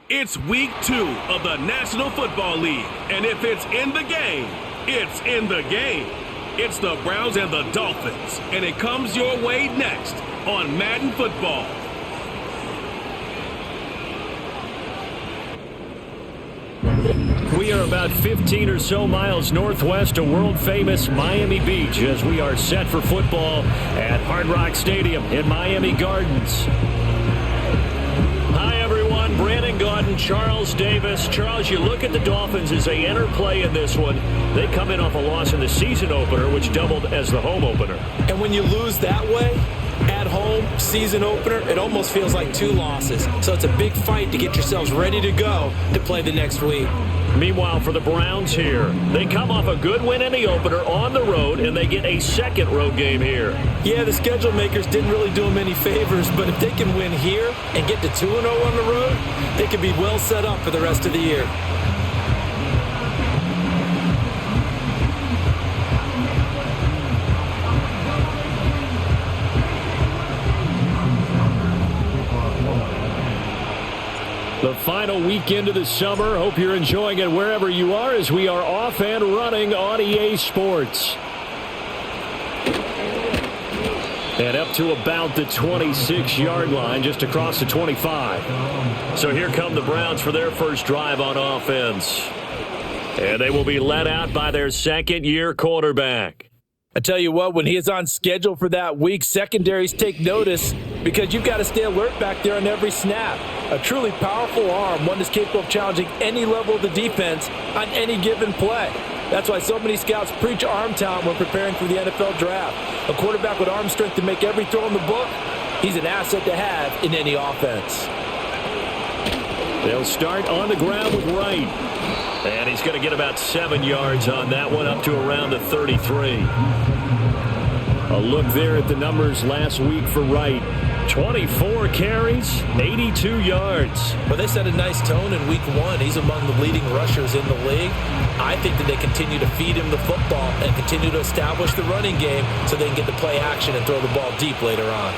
It's week 2 of the National Football League, and if it's in the game, it's in the game. It's the Browns and the Dolphins, and it comes your way next on Madden Football. We are about 15 or so miles northwest of world-famous Miami Beach as we are set for football at Hard Rock Stadium in Miami Gardens. Hi, everyone. Brandon Gaudin, Charles Davis. Charles, you look at the Dolphins as they enter play in this one. They come in off a loss in the season opener, which doubled as the home opener. And when you lose that way, at home, season opener, it almost feels like 2 losses. So it's a big fight to get yourselves ready to go to play the next week. Meanwhile, for the Browns here, they come off a good win in the opener on the road, and they get a second road game here. Yeah, the schedule makers didn't really do them any favors, but if they can win here and get to 2-0 on the road, they can be well set up for the rest of the year. The final weekend of the summer. Hope you're enjoying it wherever you are as we are off and running on EA Sports. And up to about the 26-yard line, just across the 25. So here come the Browns for their first drive on offense. And they will be led out by their second-year quarterback. I tell you what, when he is on schedule for that week, secondaries take notice because you've got to stay alert back there on every snap. A truly powerful arm, one that's capable of challenging any level of the defense on any given play. That's why so many scouts preach arm talent when preparing for the NFL draft. A quarterback with arm strength to make every throw in the book, he's an asset to have in any offense. They'll start on the ground with Wright. And he's going to get about 7 yards on that one, up to around the 33. A look there at the numbers last week for Wright. 24 carries, 82 yards. Well, they set a nice tone in week 1. He's among the leading rushers in the league. I think that they continue to feed him the football and continue to establish the running game so they can get the play action and throw the ball deep later on.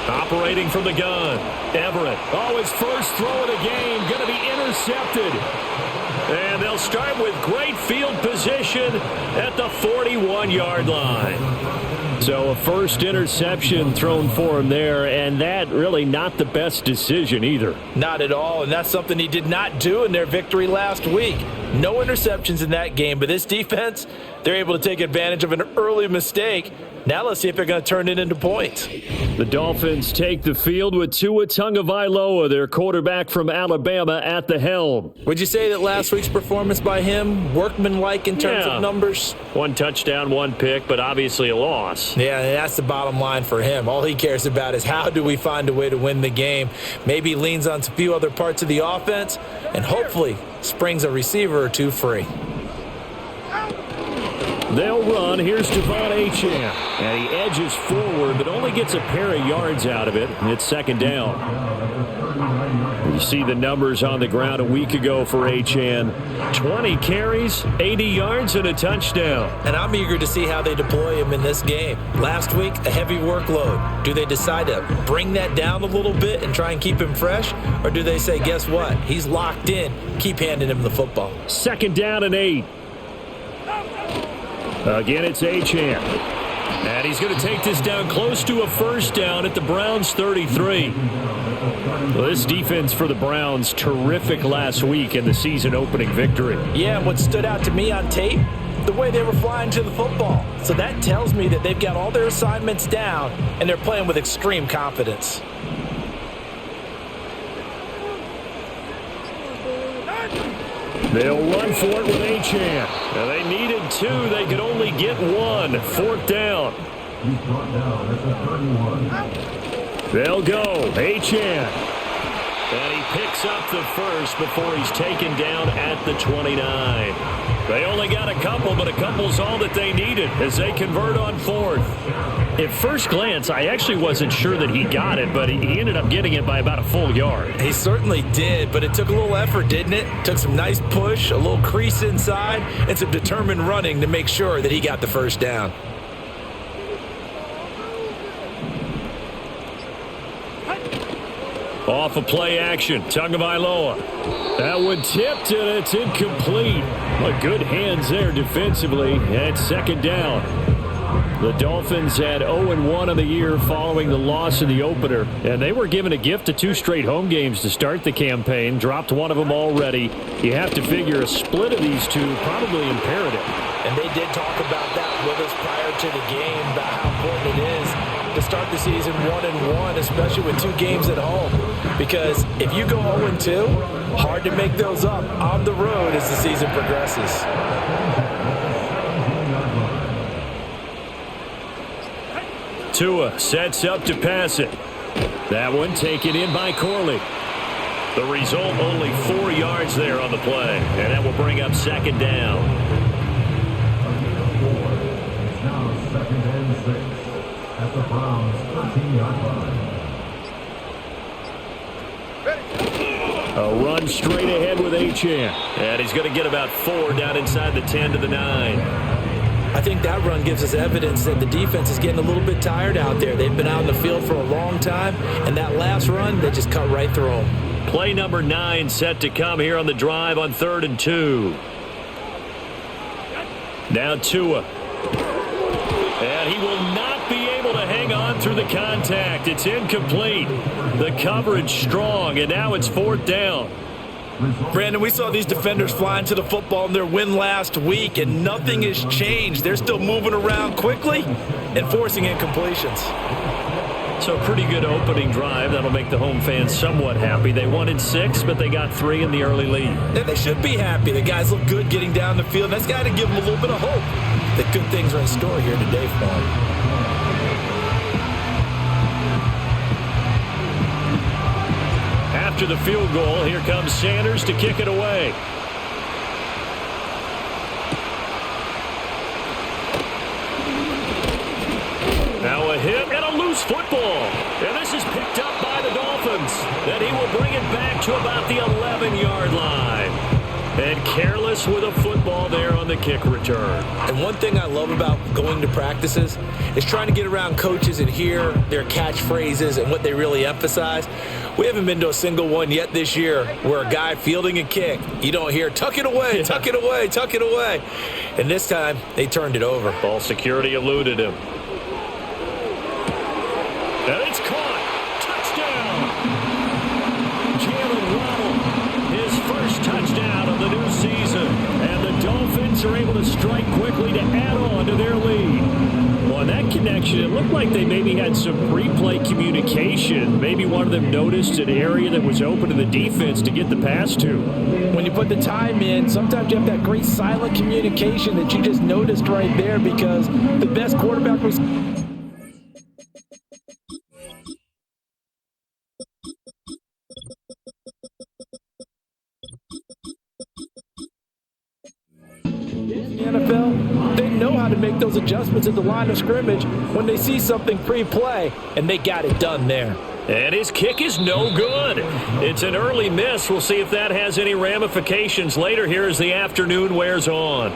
Operating from the gun, Everett. Oh, his first throw of the game, going to be intercepted. And they'll start with great field position at the 41-yard line. So a first interception thrown for him there, and that really not the best decision either. Not at all, and that's something he did not do in their victory last week. No interceptions in that game, but this defense, they're able to take advantage of an early mistake. Now let's see if they're going to turn it into points. The Dolphins take the field with Tua Tagovailoa, their quarterback from Alabama, at the helm. Would you say that last week's performance by him, workmanlike in terms of numbers? 1 touchdown, 1 pick, but obviously a loss. Yeah, and that's the bottom line for him. All he cares about is how do we find a way to win the game. Maybe he leans on a few other parts of the offense and hopefully springs a receiver or 2 free. They'll run. Here's Devon Achane. And he edges forward, but only gets a pair of yards out of it. It's second down. You see the numbers on the ground a week ago for Achane. 20 carries, 80 yards, and a touchdown. And I'm eager to see how they deploy him in this game. Last week, a heavy workload. Do they decide to bring that down a little bit and try and keep him fresh? Or do they say, guess what? He's locked in. Keep handing him the football. Second down and 8. Again, it's Achane. And he's going to take this down close to a first down at the Browns' 33. Well, this defense for the Browns, terrific last week in the season-opening victory. Yeah, and what stood out to me on tape, the way they were flying to the football. So that tells me that they've got all their assignments down, and they're playing with extreme confidence. They'll run for it with Achane. Now they needed 2. They could only get 1. 4th down. They'll go. Achane. And he picks up the first before he's taken down at the 29. They only got a couple, but a couple's all that they needed as they convert on 4th. At first glance, I actually wasn't sure that he got it, but he ended up getting it by about a full yard. He certainly did, but it took a little effort, didn't it? Took some nice push, a little crease inside, and some determined running to make sure that he got the first down. Off of play action, Tagovailoa. That one tipped and it's incomplete. But good hands there defensively. And second down. The Dolphins had 0-1 on the year following the loss in the opener. And they were given a gift of 2 straight home games to start the campaign. Dropped one of them already. You have to figure a split of these two probably imperative. And they did talk about that with us prior to the game, about how important it is to start the season 1-1, especially with 2 games at home. Because if you go 0-2, hard to make those up on the road as the season progresses. Tua sets up to pass it. That one taken in by Corley. The result, only 4 yards there on the play. And that will bring up second down. It's now 2nd and 6 at the Browns' 13-yard line. A run straight ahead with Achane. And he's going to get about 4 down inside the 10 to the 9. I think that run gives us evidence that the defense is getting a little bit tired out there. They've been out in the field for a long time, and that last run, they just cut right through them. Play number 9 set to come here on the drive on 3rd and 2. Now Tua. And he will not be able to hang on through the contact. It's incomplete. The coverage strong, and now it's 4th down. Brandon, we saw these defenders flying to the football in their win last week, and nothing has changed. They're still moving around quickly and forcing incompletions. So pretty good opening drive. That'll make the home fans somewhat happy. They wanted 6, but they got 3 in the early lead. And they should be happy. The guys look good getting down the field. That's got to give them a little bit of hope that good things are in store here today for them. After the field goal, here comes Sanders to kick it away. Now a hit and a loose football. And this is picked up by the Dolphins. Then he will bring it back to about the 11-yard line. And careless with a football there on the kick return. And one thing I love about going to practices is trying to get around coaches and hear their catchphrases and what they really emphasize. We haven't been to a single one yet this year where a guy fielding a kick, you don't hear, tuck it away, tuck it away, tuck it away. And this time, they turned it over. Ball security eluded him. And it's caught. Touchdown. Jalen Waddle, his first touchdown of the new season. And the Dolphins are able to strike quickly to add on to their lead. On that connection, it looked like they maybe had some pre-play communication. Maybe one of them noticed an area that was open to the defense to get the pass to. When you put the time in, sometimes you have that great silent communication that you just noticed right there because the best quarterback was... NFL, they know how to make those adjustments at the line of scrimmage when they see something pre-play, and they got it done there. And his kick is no good. It's an early miss. We'll see if that has any ramifications later here as the afternoon wears on.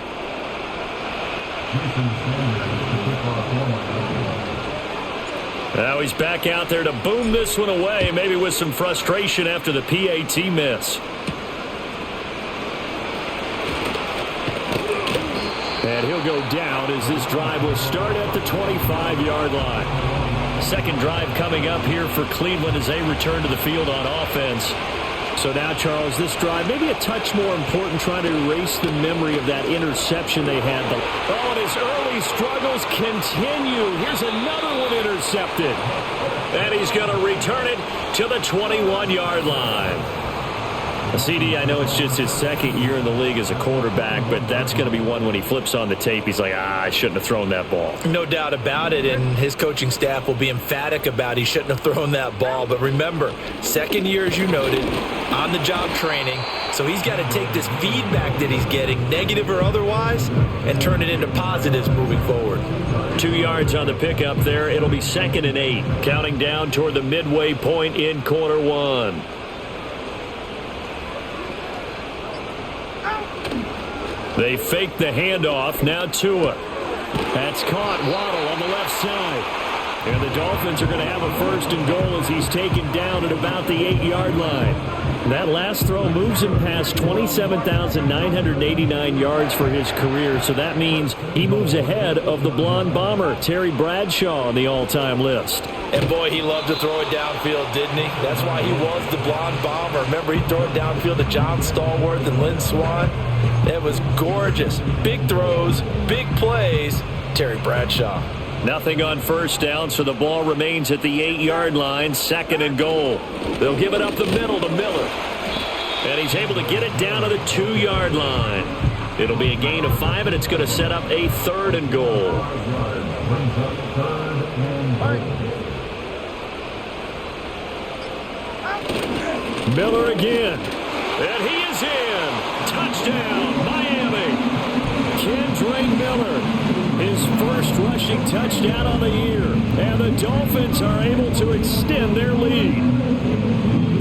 Now he's back out there to boom this one away, maybe with some frustration after the PAT miss. And he'll go down as this drive will start at the 25-yard line. Second drive coming up here for Cleveland as they return to the field on offense. So now, Charles, this drive maybe a touch more important, trying to erase the memory of that interception they had. Oh, and his early struggles continue. Here's another one intercepted. And he's going to return it to the 21-yard line. CD, I know it's just his second year in the league as a quarterback, but that's going to be one when he flips on the tape, he's like, I shouldn't have thrown that ball. No doubt about it, and his coaching staff will be emphatic about he shouldn't have thrown that ball. But remember, second year, as you noted, on-the-job training, so he's got to take this feedback that he's getting, negative or otherwise, and turn it into positives moving forward. 2 yards on the pickup there. It'll be 2nd and 8, counting down toward the midway point in quarter one. They fake the handoff. Now Tua. That's caught. Waddle on the left side. And the Dolphins are going to have a first and goal as he's taken down at about the 8-yard line. That last throw moves him past 27,989 yards for his career, so that means he moves ahead of the blonde bomber, Terry Bradshaw, on the all-time list. And boy, he loved to throw it downfield, didn't he? That's why he was the blonde bomber. Remember, he'd throw it downfield to John Stallworth and Lynn Swann? It was gorgeous. Big throws, big plays. Terry Bradshaw. Nothing on first down, so the ball remains at the 8-yard line, second and goal. They'll give it up the middle to Miller. And he's able to get it down to the 2-yard line. It'll be a gain of 5, and it's going to set up a third and goal. Miller again. And he is in. Touchdown, Miami. Kendra Miller. His first rushing touchdown on the year. And the Dolphins are able to extend their lead.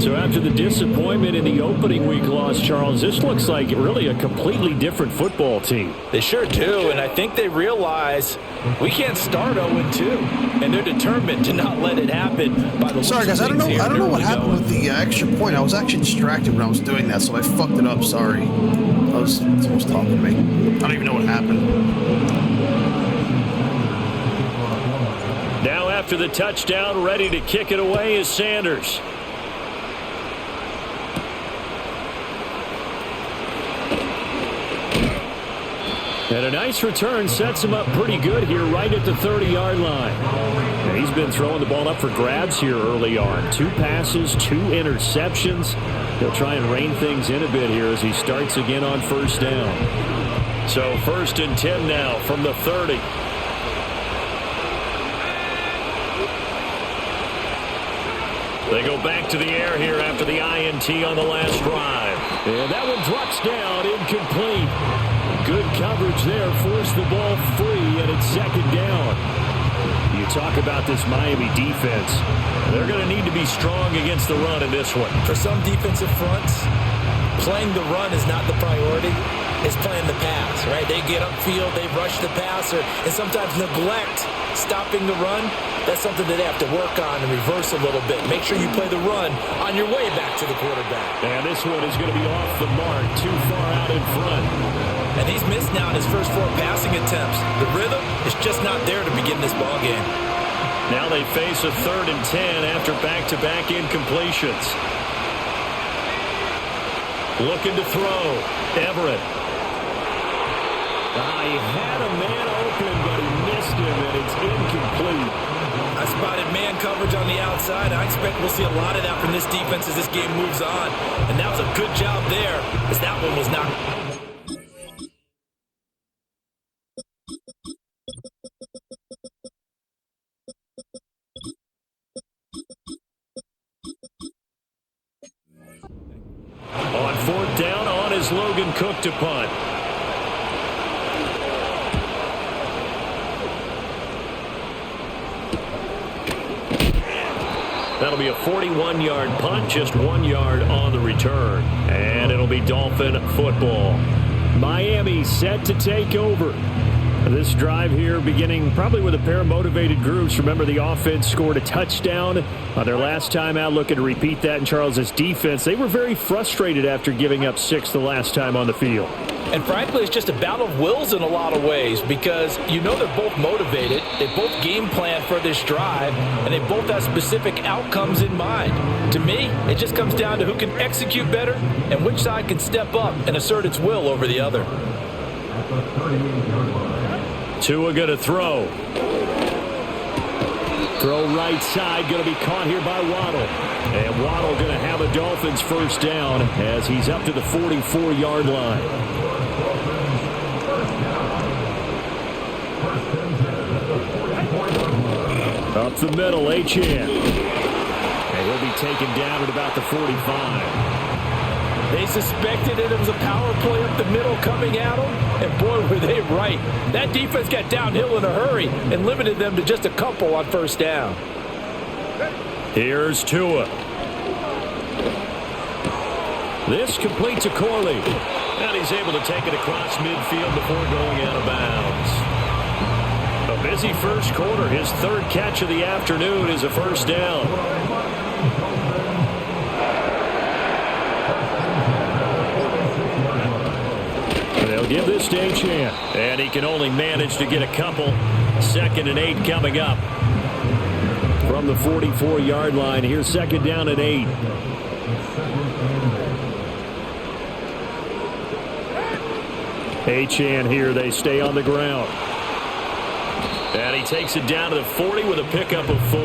So after the disappointment in the opening week loss, Charles, this looks like really a completely different football team. They sure do, and I think they realize we can't start 0-2, and they're determined to not let it happen. By the Sorry, guys, I don't know what happened with the extra point. I was actually distracted when I was doing that, so I fucked it up. Sorry. Someone was talking to me. I don't even know what happened. Now after the touchdown, ready to kick it away is Sanders. And a nice return sets him up pretty good here right at the 30-yard line. And he's been throwing the ball up for grabs here early on. 2 passes, 2 interceptions. He'll try and rein things in a bit here as he starts again on first down. So 1st and 10 now from the 30. They go back to the air here after the INT on the last drive. And that one drops down, incomplete. Good coverage there, forced the ball free, and it's 2nd down. You talk about this Miami defense. They're going to need to be strong against the run in this one. For some defensive fronts, playing the run is not the priority. It's playing the pass, right? They get upfield, they rush the passer, and sometimes neglect stopping the run. That's something that they have to work on and reverse a little bit. Make sure you play the run on your way back to the quarterback. And this one is going to be off the mark, too far out in front. And he's missed now in his first 4 passing attempts. The rhythm is just not there to begin this ball game. Now they face a 3rd and 10 after back-to-back incompletions. Looking to throw. Everett. He had a man open, but he missed him, and it's incomplete. I spotted man coverage on the outside. I expect we'll see a lot of that from this defense as this game moves on. And that was a good job there, as that one was not. On 4th down, on is Logan Cook to punt. That'll be a 41-yard punt, just 1 yard on the return. And it'll be Dolphin football. Miami set to take over. This drive here beginning probably with a pair of motivated groups. Remember, the offense scored a touchdown on their last time out. Looking to repeat that in Charles's defense. They were very frustrated after giving up 6 the last time on the field. And frankly, it's just a battle of wills in a lot of ways because you know they're both motivated. They both game plan for this drive, and they both have specific outcomes in mind. To me, it just comes down to who can execute better and which side can step up and assert its will over the other. Tua going to throw. Throw right side, going to be caught here by Waddle. And Waddle going to have a Dolphins first down as he's up to the 44-yard line. Up the middle, Achane. And he'll be taken down at about the 45. They suspected it was a power play up the middle coming at them, and boy, were they right. That defense got downhill in a hurry and limited them to just a couple on first down. Here's Tua. This complete to Corley. And he's able to take it across midfield before going out of bounds. A busy first quarter. His third catch of the afternoon is a first down. They'll give this to Achane. And he can only manage to get a couple. 2nd and 8 coming up. From the 44-yard line, here's 2nd down and 8. Achane here, they stay on the ground. And he takes it down to the 40 with a pickup of 4.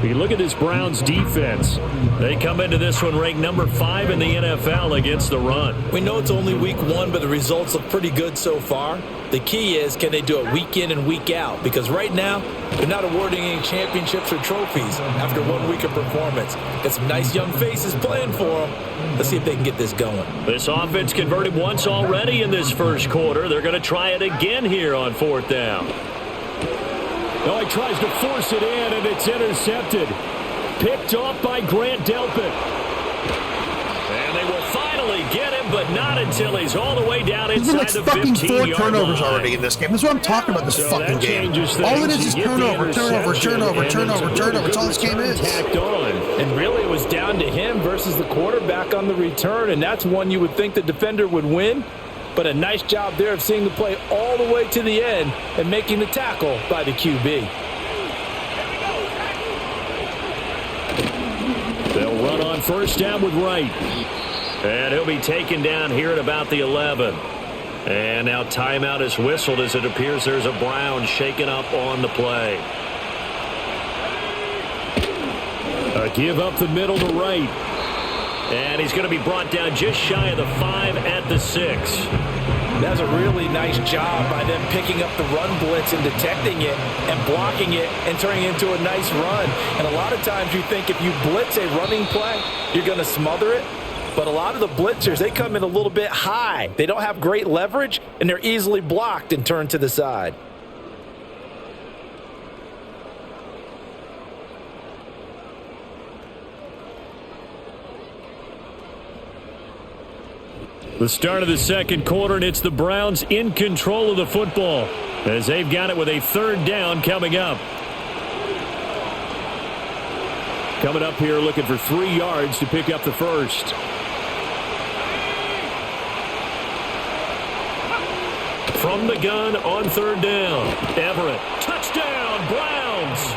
You look at this Browns defense. They come into this one ranked number 5 in the NFL against the run. We know it's only week 1, but the results look pretty good so far. The key is, can they do it week in and week out? Because right now, they're not awarding any championships or trophies after 1 week of performance. Got some nice young faces playing for them. Let's see if they can get this going. This offense converted once already in this first quarter. They're going to try it again here on 4th down. No, he tries to force it in, and it's intercepted. Picked off by Grant Delpit. And they will finally get him, but not until he's all the way down inside the 15-yard line. There's been like 4 turnovers already in this game. That's what I'm talking about, this fucking game. All it is turnover. That's all this game is. And really, it was down to him versus the quarterback on the return, and that's one you would think the defender would win. But a nice job there of seeing the play all the way to the end and making the tackle by the QB. They'll run on 1st down with Wright. And he'll be taken down here at about the 11. And now timeout is whistled as it appears there's a Brown shaken up on the play. A give up the middle to Wright. And he's going to be brought down just shy of the 5 at the 6. That's a really nice job by them picking up the run blitz and detecting it and blocking it and turning it into a nice run. And a lot of times you think if you blitz a running play, you're going to smother it. But a lot of the blitzers, they come in a little bit high. They don't have great leverage, and they're easily blocked and turned to the side. The start of the second quarter, and it's the Browns in control of the football as they've got it with a 3rd down coming up. Coming up here looking for 3 yards to pick up the first. From the gun on 3rd down. Everett. Touchdown, Browns.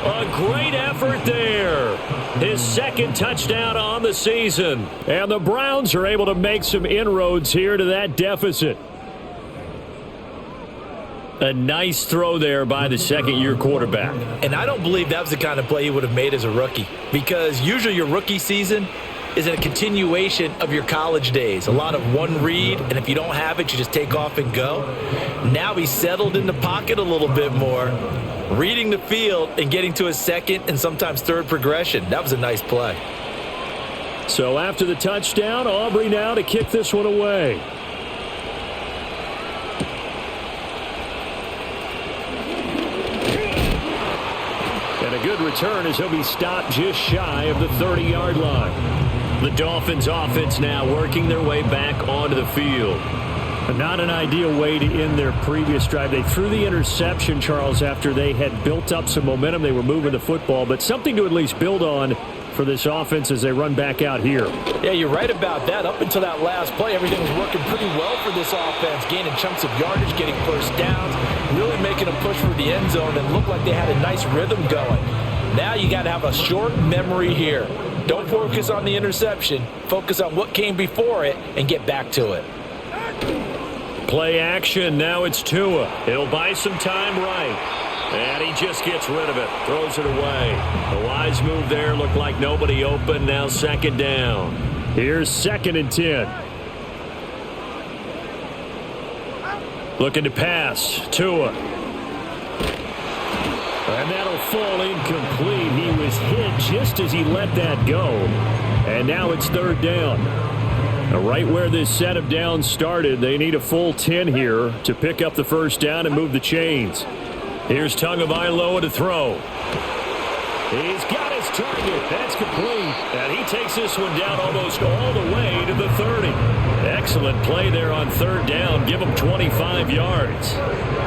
A great effort there. His 2nd touchdown on the season. And the Browns are able to make some inroads here to that deficit. A nice throw there by the 2nd-year quarterback. And I don't believe that was the kind of play he would have made as a rookie. Because usually your rookie season is a continuation of your college days. A lot of one read, and if you don't have it, you just take off and go. Now he's settled in the pocket a little bit more, reading the field and getting to his 2nd and sometimes 3rd progression. That was a nice play. So after the touchdown, Aubrey now to kick this one away. And a good return as he'll be stopped just shy of the 30-yard line. The Dolphins offense now working their way back onto the field. Not an ideal way to end their previous drive. They threw the interception, Charles, after they had built up some momentum. They were moving the football, but something to at least build on for this offense as they run back out here. Yeah, you're right about that. Up until that last play, everything was working pretty well for this offense, gaining chunks of yardage, getting first downs, really making a push for the end zone, and looked like they had a nice rhythm going. Now you got to have a short memory here. Don't focus on the interception. Focus on what came before it and get back to it. Play action. Now it's Tua. He'll buy some time right. And he just gets rid of it. Throws it away. A wise move there. Looked like nobody open. Now 2nd down. Here's 2nd and 10. Looking to pass. Tua. And that'll fall incomplete. He was hit just as he let that go. And now it's 3rd down. Now right where this set of downs started, they need a full 10 here to pick up the first down and move the chains. Here's Tagovailoa to throw. He's got his target. That's complete. And he takes this one down almost all the way to the 30. Excellent play there on 3rd down. Give him 25 yards.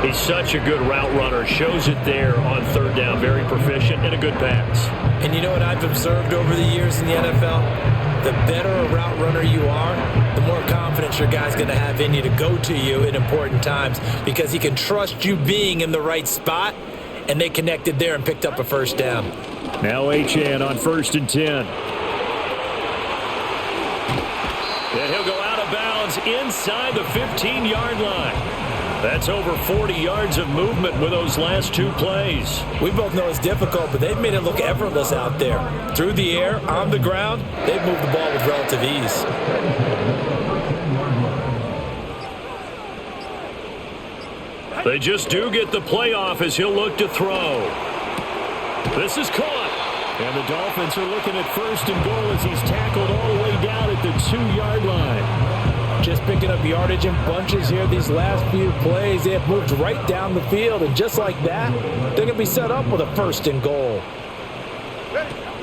He's such a good route runner. Shows it there on third down. Very proficient and a good pass. And you know what I've observed over the years in the NFL? The better a route runner you are, the more confidence your guy's going to have in you to go to you in important times because he can trust you being in the right spot, and they connected there and picked up a first down. Now Achane on 1st and 10. And he'll go out of bounds inside the 15-yard line. That's over 40 yards of movement with those last two plays. We both know it's difficult, but they've made it look effortless out there. Through the air, on the ground, they've moved the ball with relative ease. They just do get the playoff as he'll look to throw. This is caught. And the Dolphins are looking at 1st and goal as he's tackled all the way down at the 2-yard line. Just picking up yardage in bunches here these last few plays. They have moved right down the field, and just like that, they're going to be set up with a 1st and goal.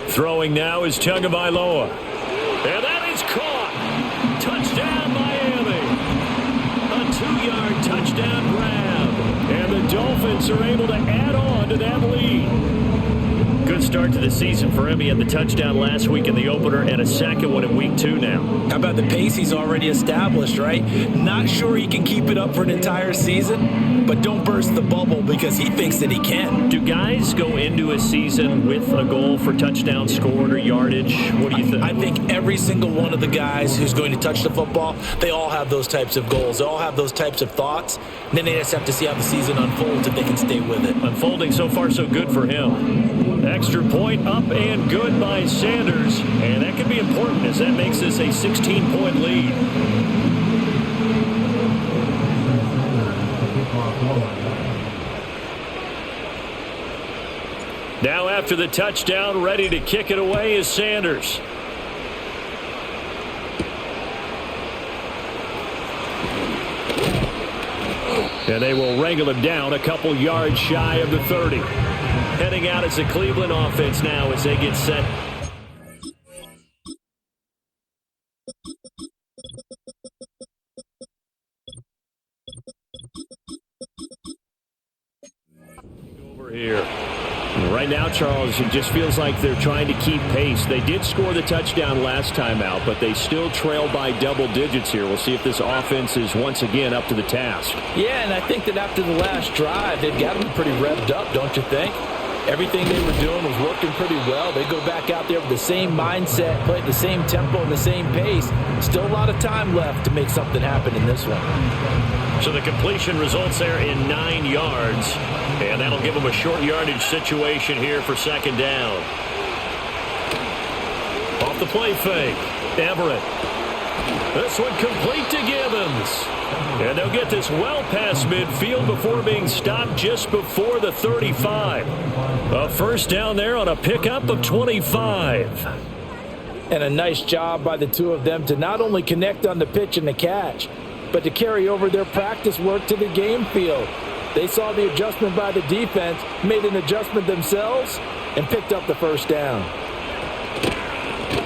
Throwing now is Tagovailoa. And that is caught. Touchdown, Miami. A 2-yard touchdown grab. And the Dolphins are able to add on to that lead. Good start to the season for him. He had the touchdown last week in the opener and a second one in week 2 now. How about the pace he's already established, right? Not sure he can keep it up for an entire season, but don't burst the bubble because he thinks that he can. Do guys go into a season with a goal for touchdown scored or yardage? What do you think? I think every single one of the guys who's going to touch the football, they all have those types of goals. They all have those types of thoughts. And then they just have to see how the season unfolds if they can stay with it. Unfolding so far so good for him. Extra point up and good by Sanders. And that could be important as that makes this a 16-point lead. Now after the touchdown, ready to kick it away is Sanders. And they will wrangle him down a couple yards shy of the 30. Heading out as the Cleveland offense now as they get set. Over here. Right now, Charles, it just feels like they're trying to keep pace. They did score the touchdown last time out, but they still trail by double digits here. We'll see if this offense is once again up to the task. Yeah, and I think that after the last drive, they've got them pretty revved up, don't you think? Everything they were doing was working pretty well. They go back out there with the same mindset, play at the same tempo and the same pace. Still a lot of time left to make something happen in this one. So the completion results there in 9 yards. And that'll give them a short yardage situation here for 2nd down. Off the play fake. Everett. This one complete to Gibbons. And they'll get this well past midfield before being stopped just before the 35. A first down there on a pickup of 25. And a nice job by the two of them to not only connect on the pitch and the catch, but to carry over their practice work to the game field. They saw the adjustment by the defense, made an adjustment themselves, and picked up the first down.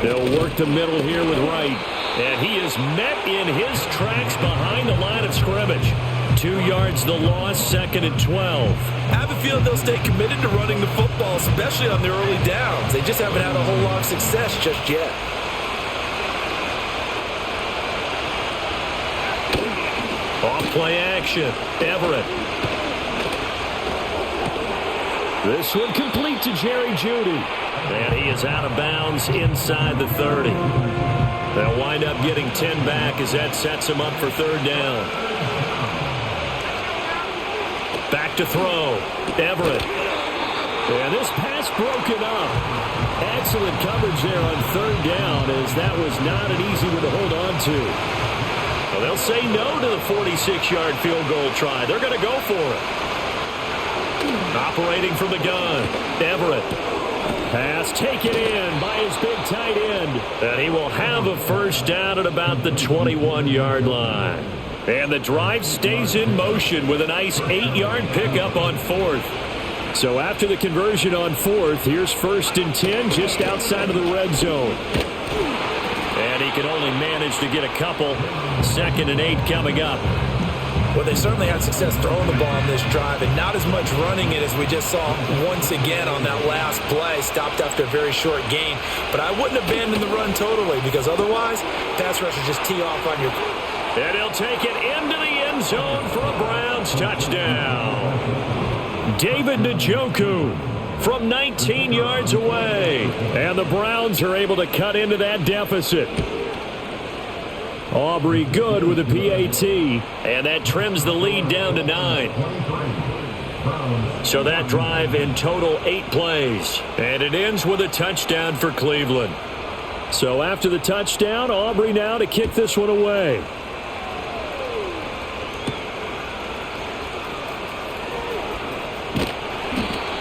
They'll work the middle here with Wright. And he is met in his tracks behind the line of scrimmage. 2 yards the loss, 2nd and 12. I have a feeling they'll stay committed to running the football, especially on their early downs. They just haven't had a whole lot of success just yet. Off play action. Everett. This one complete to Jerry Jeudy. And he is out of bounds inside the 30. They'll wind up getting 10 back as that sets him up for 3rd down. Back to throw. Everett. And this pass broken up. Excellent coverage there on 3rd down as that was not an easy one to hold on to. Well, they'll say no to the 46-yard field goal try. They're going to go for it. Operating from the gun. Everett. Pass taken in by his big tight end. And he will have a first down at about the 21-yard line. And the drive stays in motion with a nice 8-yard pickup on 4th. So after the conversion on 4th, here's 1st and 10 just outside of the red zone. And he can only manage to get a couple. 2nd and 8 coming up. Well, they certainly had success throwing the ball on this drive and not as much running it as we just saw once again on that last play. Stopped after a very short gain. But I wouldn't abandon the run totally because otherwise, pass rushers just tee off on your... And he'll take it into the end zone for a Browns touchdown. David Njoku from 19 yards away. And the Browns are able to cut into that deficit. Aubrey good with a PAT. And that trims the lead down to 9. So that drive in total 8 plays. And it ends with a touchdown for Cleveland. So after the touchdown, Aubrey now to kick this one away.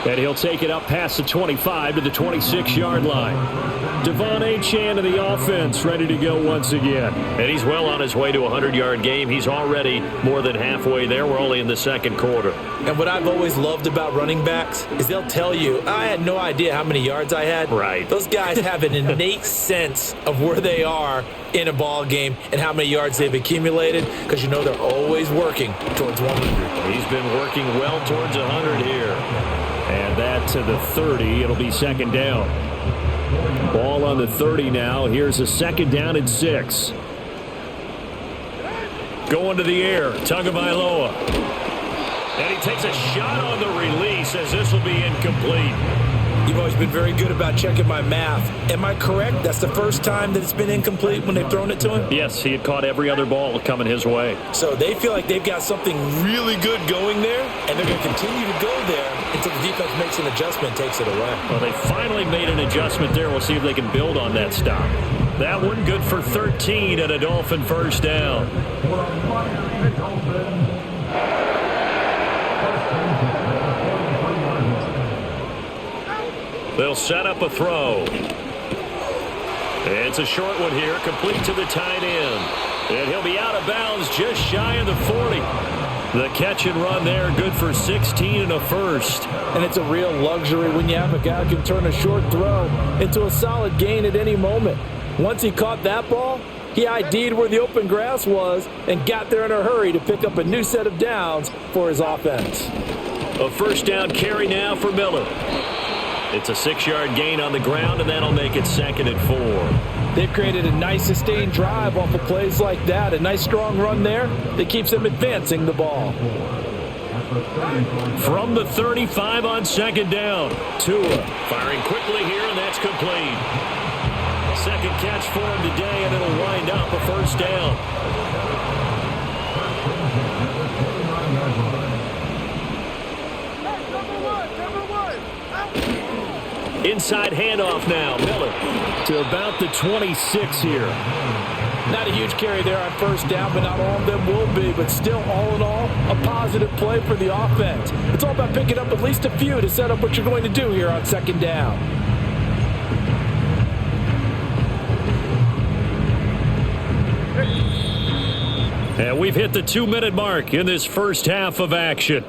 And he'll take it up past the 25 to the 26-yard line. Devon Achane of the offense ready to go once again. And he's well on his way to a 100-yard game. He's already more than halfway there. We're only in the second quarter. And what I've always loved about running backs is they'll tell you, I had no idea how many yards I had. Right. Those guys have an innate sense of where they are in a ball game and how many yards they've accumulated because you know they're always working towards 100. He's been working well towards 100 here. And that to the 30. It'll be second down. Ball on the 30 now. Here's a second down and 6. Going to the air. Tagovailoa. And he takes a shot on the release as this will be incomplete. You've always been very good about checking my math. Am I correct? That's the first time that it's been incomplete when they've thrown it to him? Yes, he had caught every other ball coming his way. So they feel like they've got something really good going there, and they're going to continue to go there until the defense makes an adjustment and takes it away. Well, they finally made an adjustment there. We'll see if they can build on that stop. That one good for 13 and a Dolphin first down. They'll set up a throw. It's a short one here, complete to the tight end. And he'll be out of bounds just shy of the 40. The catch and run there, good for 16 and a first. And it's a real luxury when you have a guy who can turn a short throw into a solid gain at any moment. Once he caught that ball, he ID'd where the open grass was and got there in a hurry to pick up a new set of downs for his offense. A first down carry now for Miller. It's a 6-yard gain on the ground, and that'll make it second and 4. They've created a nice sustained drive off of plays like that. A nice strong run there that keeps them advancing the ball. From the 35 on second down. Tua firing quickly here, and that's complete. Second catch for him today, and it'll wind up a first down. Inside handoff now. Miller to about the 26 here. Not a huge carry there on first down, but not all of them will be. But still, all in all, a positive play for the offense. It's all about picking up at least a few to set up what you're going to do here on second down. And we've hit the 2-minute mark in this first half of action.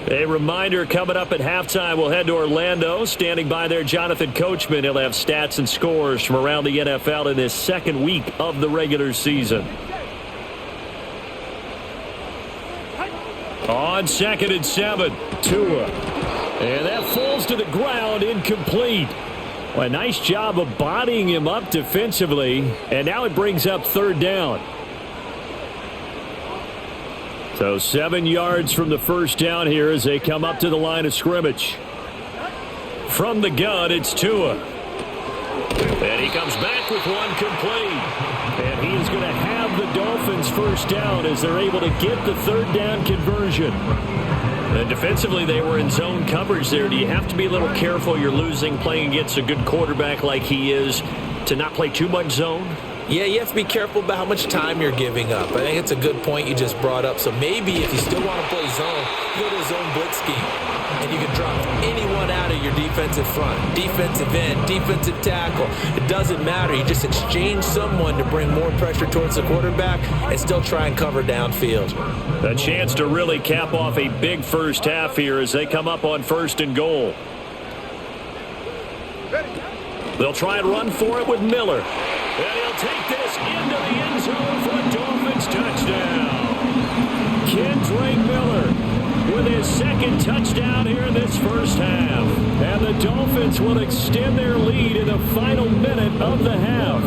A reminder, coming up at halftime, we'll head to Orlando. Standing by there, Jonathan Coachman. He'll have stats and scores from around the NFL in this second week of the regular season. On second and 7, Tua. And that falls to the ground, incomplete. Well, a nice job of bodying him up defensively. And now it brings up third down. So 7 yards from the first down here as they come up to the line of scrimmage. From the gun, it's Tua. And he comes back with one complete. And he is going to have the Dolphins first down as they're able to get the third down conversion. And defensively, they were in zone coverage there. Do you have to be a little careful? You're losing, playing against a good quarterback like he is, to not play too much zone? Yeah, you have to be careful about how much time you're giving up. I think it's a good point you just brought up. So maybe if you still want to play zone, go to a zone blitz scheme. And you can drop anyone out of your defensive front, defensive end, defensive tackle. It doesn't matter. You just exchange someone to bring more pressure towards the quarterback and still try and cover downfield. A chance to really cap off a big first half here as they come up on first and goal. They'll try and run for it with Miller. And he'll take this into the end zone for a Dolphins touchdown. Kendra Miller with his second touchdown here in this first half. And the Dolphins will extend their lead in the final minute of the half.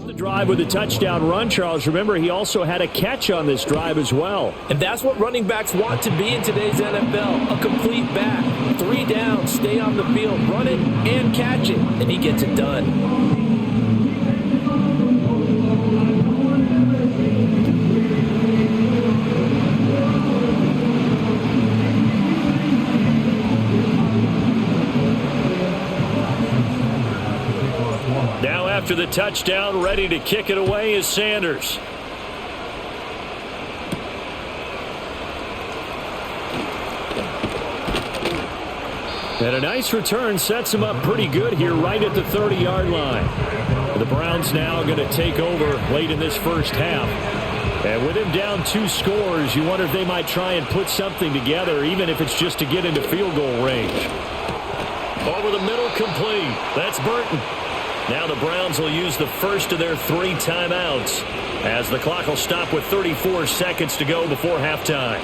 The drive with a touchdown run, Charles. Remember, he also had a catch on this drive as well. And that's what running backs want to be in today's NFL, a complete back. 3 down, stay on the field, run it and catch it, and he gets it done. Now after the touchdown, ready to kick it away is Sanders. And a nice return sets him up pretty good here right at the 30-yard line. The Browns now going to take over late in this first half. And with him down 2 scores, you wonder if they might try and put something together, even if it's just to get into field goal range. Over the middle, complete. That's Burton. Now the Browns will use the first of their 3 timeouts as the clock will stop with 34 seconds to go before halftime.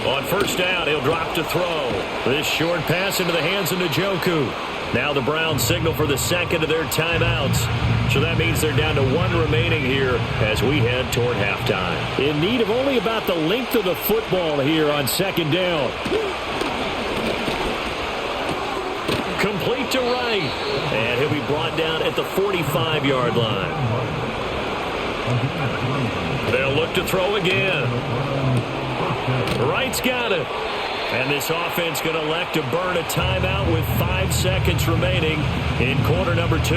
On first down, he'll drop to throw. This short pass into the hands of Njoku. Now the Browns signal for the second of their timeouts. So that means they're down to 1 remaining here as we head toward halftime. In need of only about the length of the football here on second down. Complete to Wright. And he'll be brought down at the 45-yard line. They'll look to throw again. Wright's got it. And this offense going to elect to burn a timeout with 5 seconds remaining in quarter number 2.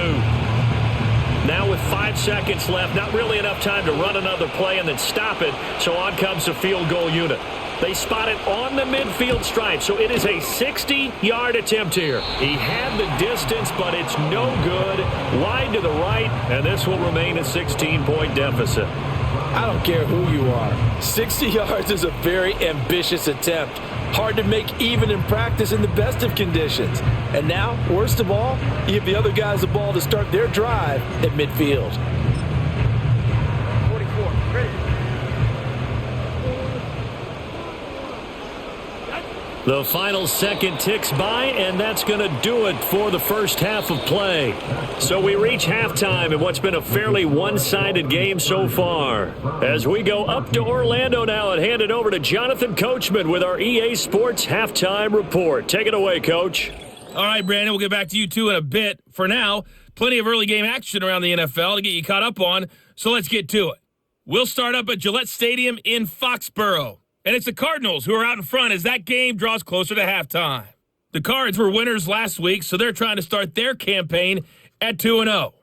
Now with 5 seconds left, not really enough time to run another play and then stop it, so on comes the field goal unit. They spot it on the midfield stripe, so it is a 60-yard attempt here. He had the distance, but it's no good. Wide to the right, and this will remain a 16-point deficit. I don't care who you are. 60 yards is a very ambitious attempt. Hard to make even in practice in the best of conditions. And now, worst of all, you give the other guys the ball to start their drive at midfield. 44, ready. The final second ticks by, and that's going to do it for the first half of play. So we reach halftime in what's been a fairly one-sided game so far. As we go up to Orlando now and hand it over to Jonathan Coachman with our EA Sports Halftime Report. Take it away, Coach. All right, Brandon, we'll get back to you two in a bit. For now, plenty of early game action around the NFL to get you caught up on, so let's get to it. We'll start up at Gillette Stadium in Foxborough. And it's the Cardinals who are out in front as that game draws closer to halftime. The Cards were winners last week, so they're trying to start their campaign at 2-0.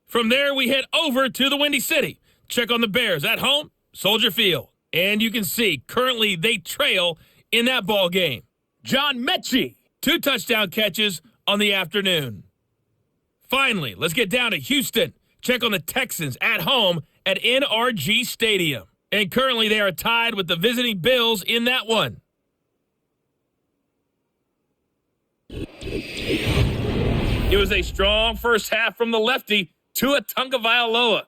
From there, we head over to the Windy City. Check on the Bears at home, Soldier Field. And you can see, currently they trail in that ball game. John Mechie, 2 touchdown catches on the afternoon. Finally, let's get down to Houston. Check on the Texans at home at NRG Stadium. And currently they are tied with the visiting Bills in that one. It was a strong first half from the lefty, Tua Tagovailoa.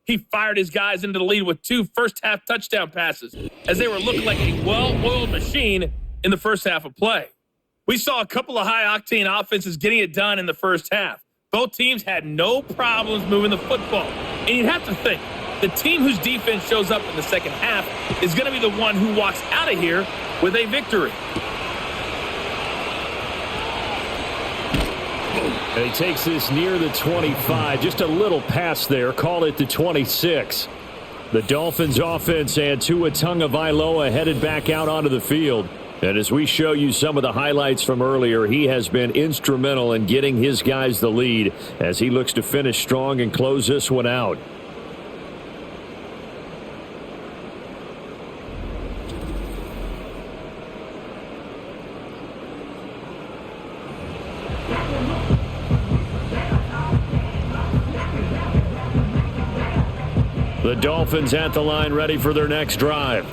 He fired his guys into the lead with 2 first-half touchdown passes as they were looking like a well-oiled machine in the first half of play. We saw a couple of high-octane offenses getting it done in the first half. Both teams had no problems moving the football. And you'd have to think, the team whose defense shows up in the second half is going to be the one who walks out of here with a victory. And he takes this near the 25. Just a little pass there. Call it the 26. The Dolphins offense and Tua Tagovailoa headed back out onto the field. And as we show you some of the highlights from earlier, he has been instrumental in getting his guys the lead as he looks to finish strong and close this one out. The Dolphins at the line ready for their next drive.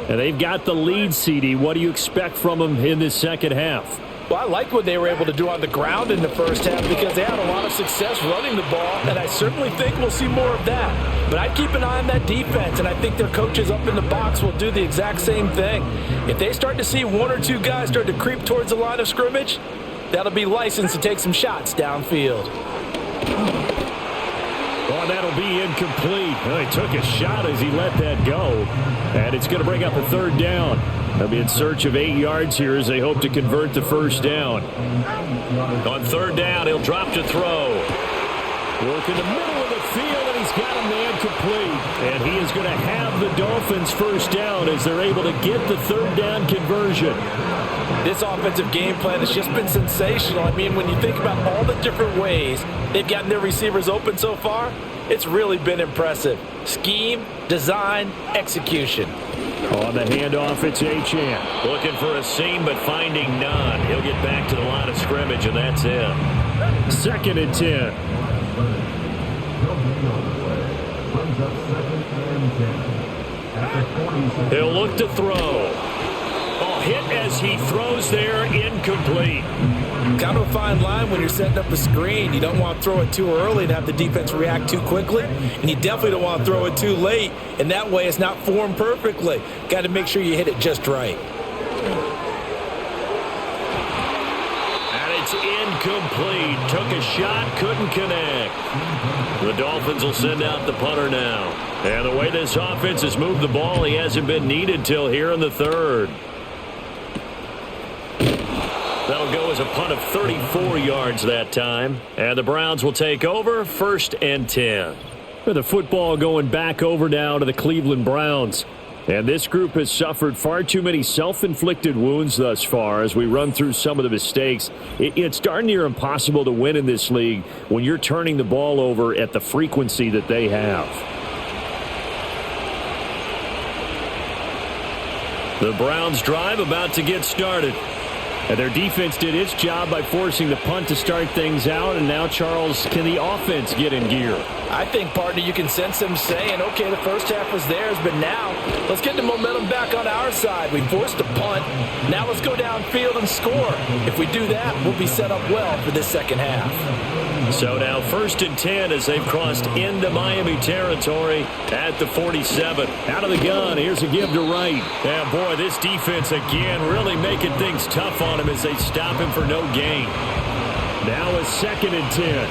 And they've got the lead, CD. What do you expect from them in this second half? Well, I like what they were able to do on the ground in the first half because they had a lot of success running the ball, and I certainly think we'll see more of that. But I'd keep an eye on that defense, and I think their coaches up in the box will do the exact same thing. If they start to see one or two guys start to creep towards the line of scrimmage, that'll be licensed to take some shots downfield. Oh, that'll be incomplete. Well, he took a shot as he let that go, and it's going to bring up a third down. They'll be in search of 8 yards here as they hope to convert the first down. On third down, he'll drop to throw. Work in the middle of the field, and he's got a man complete. And he is going to have the Dolphins first down as they're able to get the third down conversion. This offensive game plan has just been sensational. I mean, when you think about all the different ways they've gotten their receivers open so far, it's really been impressive. Scheme, design, execution. On the handoff, it's Achane. Looking for a seam, but finding none. He'll get back to the line of scrimmage, and that's it. 2nd and 10. He'll look to throw. Oh, hit as he throws there, incomplete. Kind of a fine line when you're setting up a screen. You don't want to throw it too early and have the defense react too quickly. And you definitely don't want to throw it too late. And that way it's not formed perfectly. Got to make sure you hit it just right. And it's incomplete. Took a shot, couldn't connect. The Dolphins will send out the punter now. And the way this offense has moved the ball, he hasn't been needed till here in the third. That'll go as a punt of 34 yards that time. And the Browns will take over 1st and 10. With the football going back over now to the Cleveland Browns. And this group has suffered far too many self-inflicted wounds thus far as we run through some of the mistakes. It's darn near impossible to win in this league when you're turning the ball over at the frequency that they have. The Browns drive about to get started. And their defense did its job by forcing the punt to start things out. And now, Charles, can the offense get in gear? I think, partner, you can sense them saying, okay, the first half was theirs, but now let's get the momentum back on our side. We forced a punt. Now let's go downfield and score. If we do that, we'll be set up well for this second half. So now 1st and 10 as they've crossed into Miami territory at the 47. Out of the gun, here's a give to Wright. And boy, this defense again really making things tough on him as they stop him for no gain. Now a 2nd and 10.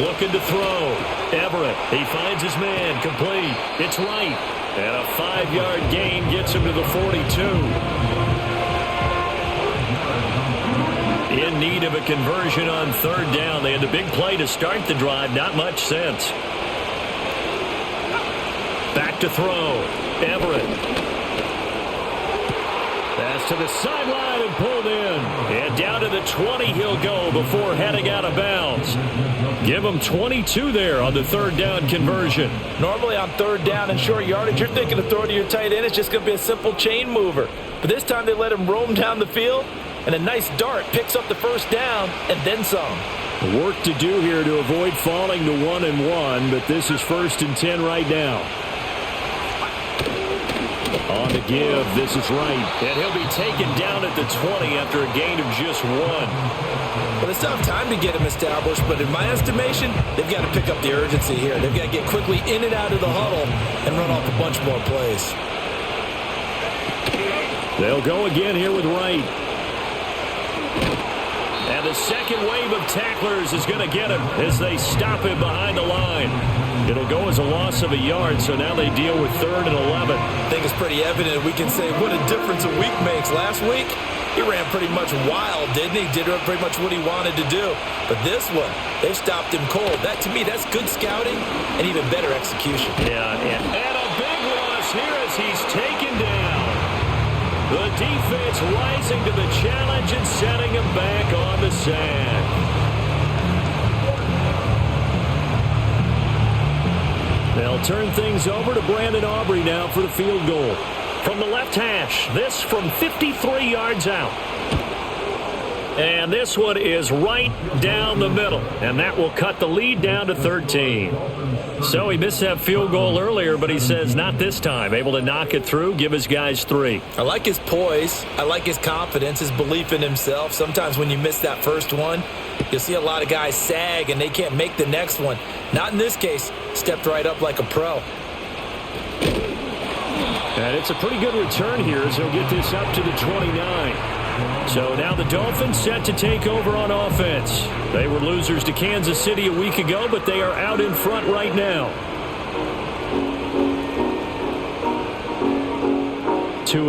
Looking to throw. Everett, he finds his man, complete. It's Wright. And a 5-yard gain gets him to the 42. In need of a conversion on third down. They had the big play to start the drive. Not much sense. Back to throw. Everett. Pass to the sideline and pulled in. And down to the 20 he'll go before heading out of bounds. Give him 22 there on the third down conversion. Normally on third down and short yardage, you're thinking of throwing to your tight end. It's just going to be a simple chain mover. But this time they let him roam down the field. And a nice dart picks up the first down and then some. Work to do here to avoid falling to 1-1, but this is 1st and 10 right now. On the give, this is Wright. And he'll be taken down at the 20 after a gain of just 1. Well, it's tough time to get him established, but in my estimation, they've got to pick up the urgency here. They've got to get quickly in and out of the huddle and run off a bunch more plays. They'll go again here with Wright. And the second wave of tacklers is going to get him as they stop him behind the line. It'll go as a loss of a yard, so now they deal with 3rd and 11. I think it's pretty evident. We can say what a difference a week makes. Last week, he ran pretty much wild, didn't he? Did pretty much what he wanted to do. But this one, they've stopped him cold. That, to me, that's good scouting and even better execution. Yeah, and a big loss here as he's taken down. The defense rising to the challenge and setting him back on the sack. They'll turn things over to Brandon Aubrey now for the field goal. From the left hash, this from 53 yards out. And this one is right down the middle, and that will cut the lead down to 13. So he missed that field goal earlier, but he says not this time. Able to knock it through, give his guys 3. I like his poise. I like his confidence, his belief in himself. Sometimes when you miss that first one, you'll see a lot of guys sag and they can't make the next one. Not in this case. Stepped right up like a pro. And it's a pretty good return here as he'll get this up to the 29. So now the Dolphins set to take over on offense. They were losers to Kansas City a week ago, but they are out in front right now.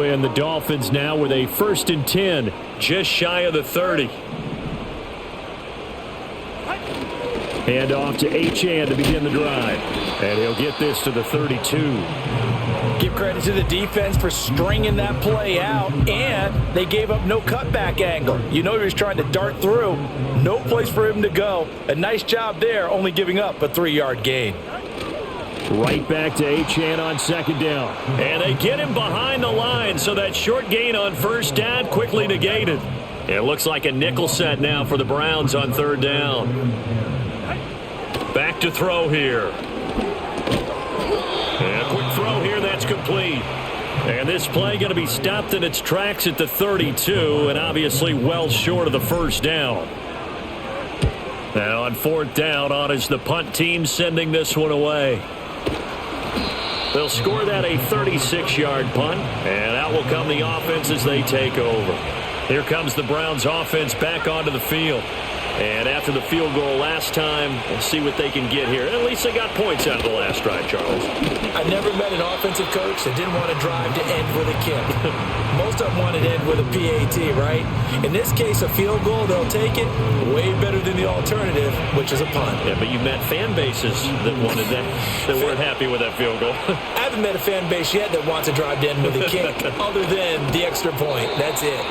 And the Dolphins now with a 1st and 10, just shy of the 30. Hand off to Achane to begin the drive. And he'll get this to the 32. Give credit to the defense for stringing that play out, and they gave up no cutback angle. You know he was trying to dart through. No place for him to go. A nice job there, only giving up a 3-yard gain. Right back to Achane on 2nd down. And they get him behind the line, so that short gain on 1st down quickly negated. It looks like a nickel set now for the Browns on 3rd down. Back to throw here. And a quick throw here, that's complete. And this play going to be stopped in its tracks at the 32, and obviously well short of the 1st down. Now on 4th down, on is the punt team sending this one away. They'll score that a 36-yard punt, and out will come the offense as they take over. Here comes the Browns offense back onto the field. And after the field goal last time, we'll see what they can get here. At least they got points out of the last drive, Charles. I never met an offensive coach that didn't want to drive to end with a kick. Most of them wanted to end with a PAT, right? In this case, a field goal, they'll take it way better than the alternative, which is a punt. Yeah, but you met fan bases that wanted that, that weren't happy with that field goal. I haven't met a fan base yet that wants to drive to end with a kick, other than the extra point. That's it.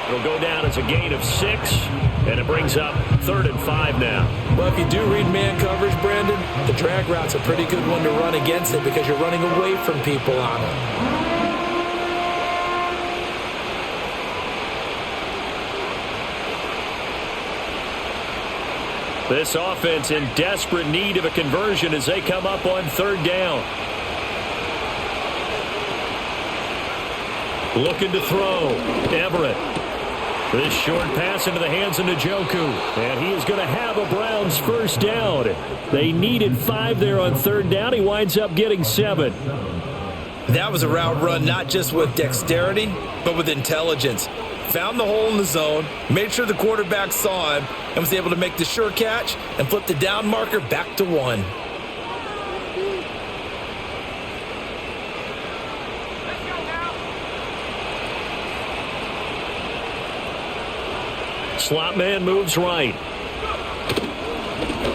It'll go down as a gain of 6, and it brings up 3rd and 5 now. Well, if you do read man coverage, Brandon, the drag route's a pretty good one to run against it because you're running away from people on it. This offense in desperate need of a conversion as they come up on 3rd down. Looking to throw. Everett. This short pass into the hands of Njoku. And he is going to have a Browns 1st down. They needed 5 there on 3rd down. He winds up getting 7. That was a route run not just with dexterity, but with intelligence. Found the hole in the zone, made sure the quarterback saw him, and was able to make the sure catch and flip the down marker back to 1. Slot man moves right.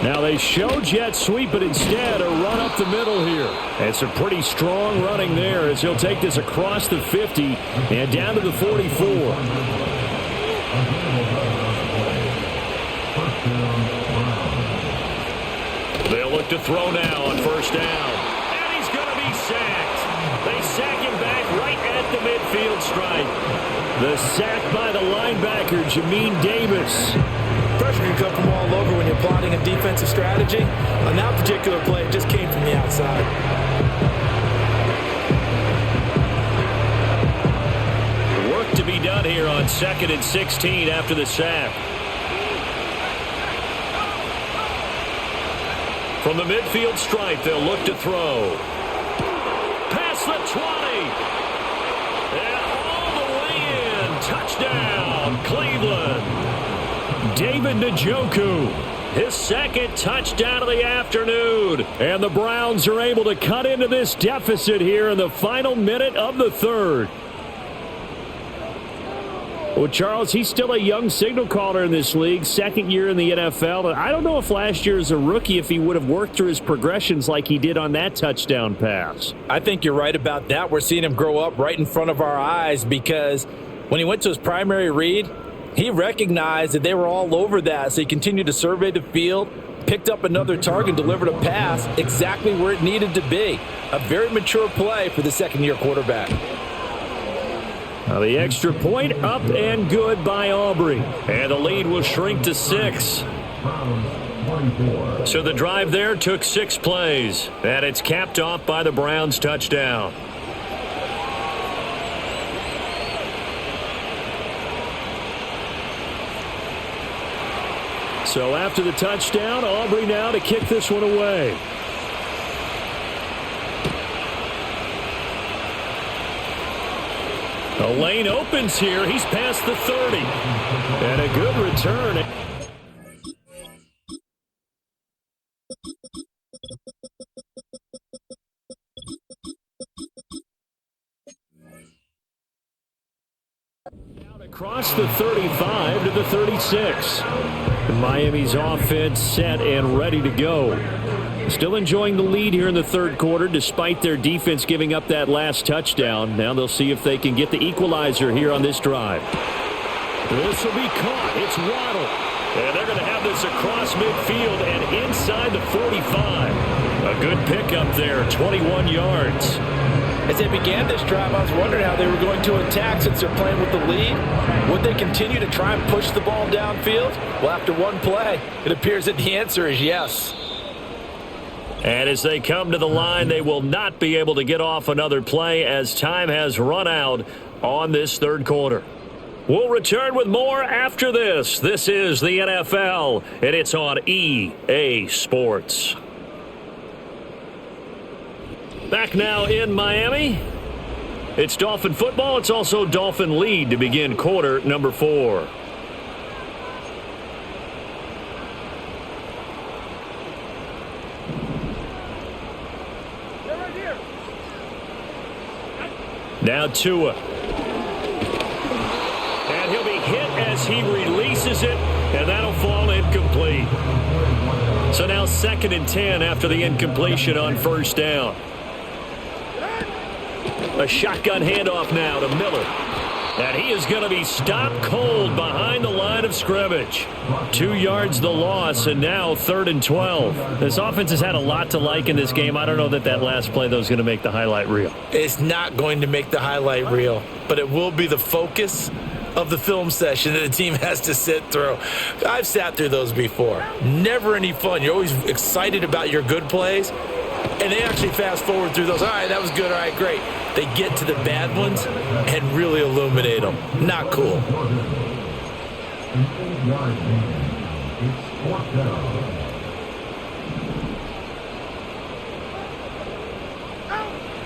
Now they show jet sweep, but instead a run up the middle here. It's a pretty strong running there as he'll take this across the 50 and down to the 44. They'll look to throw now on 1st down. And he's going to be sacked. They sack him back right at the midfield stripe. The sack by the linebacker, Jamin Davis. Pressure can come from all over when you're plotting a defensive strategy. On that particular play, it just came from the outside. Work to be done here on 2nd and 16 after the sack. From the midfield stripe, they'll look to throw. Past the 20. And all the way in. Touchdown, Cleveland. David Njoku, his 2nd touchdown of the afternoon. And the Browns are able to cut into this deficit here in the final minute of the 3rd. Well, Charles, he's still a young signal caller in this league, 2nd year in the NFL. I don't know if last year as a rookie, if he would have worked through his progressions like he did on that touchdown pass. I think you're right about that. We're seeing him grow up right in front of our eyes because when he went to his primary read, he recognized that they were all over that, so he continued to survey the field, picked up another target, delivered a pass exactly where it needed to be. A very mature play for the 2nd-year quarterback. Now the extra point up and good by Aubrey. And the lead will shrink to 6. So the drive there took 6 plays. And it's capped off by the Browns touchdown. So after the touchdown, Aubrey now to kick this one away. The lane opens here. He's past the 30. And a good return. Across the 35 to the 36. Miami's offense set and ready to go. Still enjoying the lead here in the third quarter despite their defense giving up that last touchdown. Now they'll see if they can get the equalizer here on this drive. This will be caught. It's Waddle. And they're going to have this across midfield and inside the 45. A good pickup there, 21 yards. As they began this drive, I was wondering how they were going to attack since they're playing with the lead. Would they continue to try and push the ball downfield? Well, after one play, it appears that the answer is yes. And as they come to the line, they will not be able to get off another play as time has run out on this third quarter. We'll return with more after this. This is the NFL, and it's on EA Sports. Back now in Miami. It's Dolphin football. It's also Dolphin lead to begin quarter number 4. Now Tua. And he'll be hit as he releases it, and that'll fall incomplete. So now 2nd and 10 after the incompletion on first down. A shotgun handoff now to Miller. And he is going to be stopped cold behind the line of scrimmage. 2 yards the loss, and now 3rd and 12. This offense has had a lot to like in this game. I don't know that last play, though, is going to make the highlight reel. It's not going to make the highlight reel, but it will be the focus of the film session that the team has to sit through. I've sat through those before. Never any fun. You're always excited about your good plays, and they actually fast forward through those. All right, that was good. All right, great. They get to the bad ones and really illuminate them. Not cool.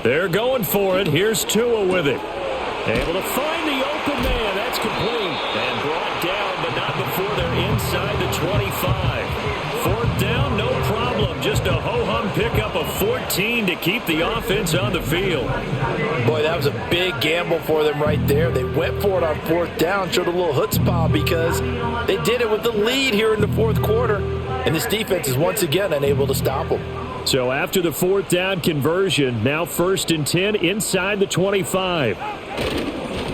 They're going for it. Here's Tua with it. Able to find the open man. That's complete. And brought down, but not before they're inside the 25. 4th down, no problem. Just a ho-hum pickup of 14 to keep the offense on the field. Boy, that was a big gamble for them right there. They went for it on 4th down, showed a little chutzpah because they did it with the lead here in the 4th quarter. And this defense is once again unable to stop them. So after the 4th down conversion, now 1st and 10 inside the 25.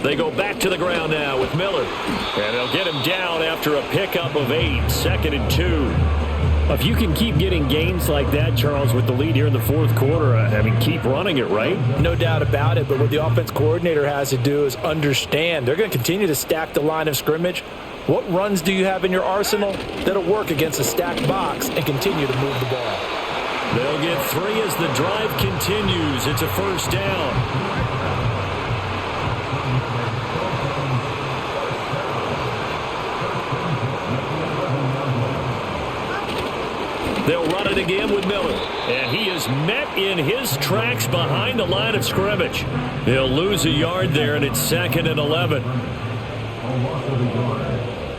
They go back to the ground now with Miller. And they'll get him down after a pickup of 8, 2nd and 2. If you can keep getting gains like that, Charles, with the lead here in the 4th quarter, I mean, keep running it, right? No doubt about it, but what the offense coordinator has to do is understand. They're going to continue to stack the line of scrimmage. What runs do you have in your arsenal that'll work against a stacked box and continue to move the ball? They'll get 3 as the drive continues. It's a 1st down. They'll run it again with Miller. And he is met in his tracks behind the line of scrimmage. He'll lose a yard there, and it's 2nd and 11. A loss of a yard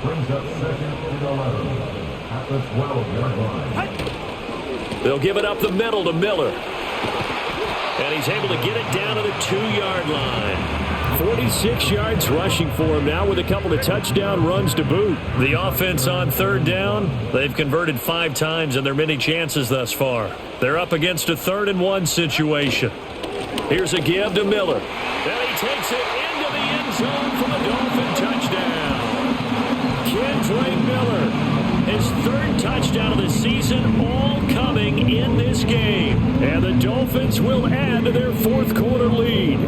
brings up 2nd and 11 at the 12-yard line. They'll give it up the middle to Miller. And he's able to get it down to the 2-yard line. 46 yards rushing for him now with a couple of touchdown runs to boot. The offense on 3rd down, they've converted 5 times in their many chances thus far. They're up against a 3rd and 1 situation. Here's a give to Miller. And he takes it into the end zone for the Dolphin touchdown. Kendra Miller. His third touchdown of the season, all coming in this game. And the Dolphins will add to their fourth quarter lead.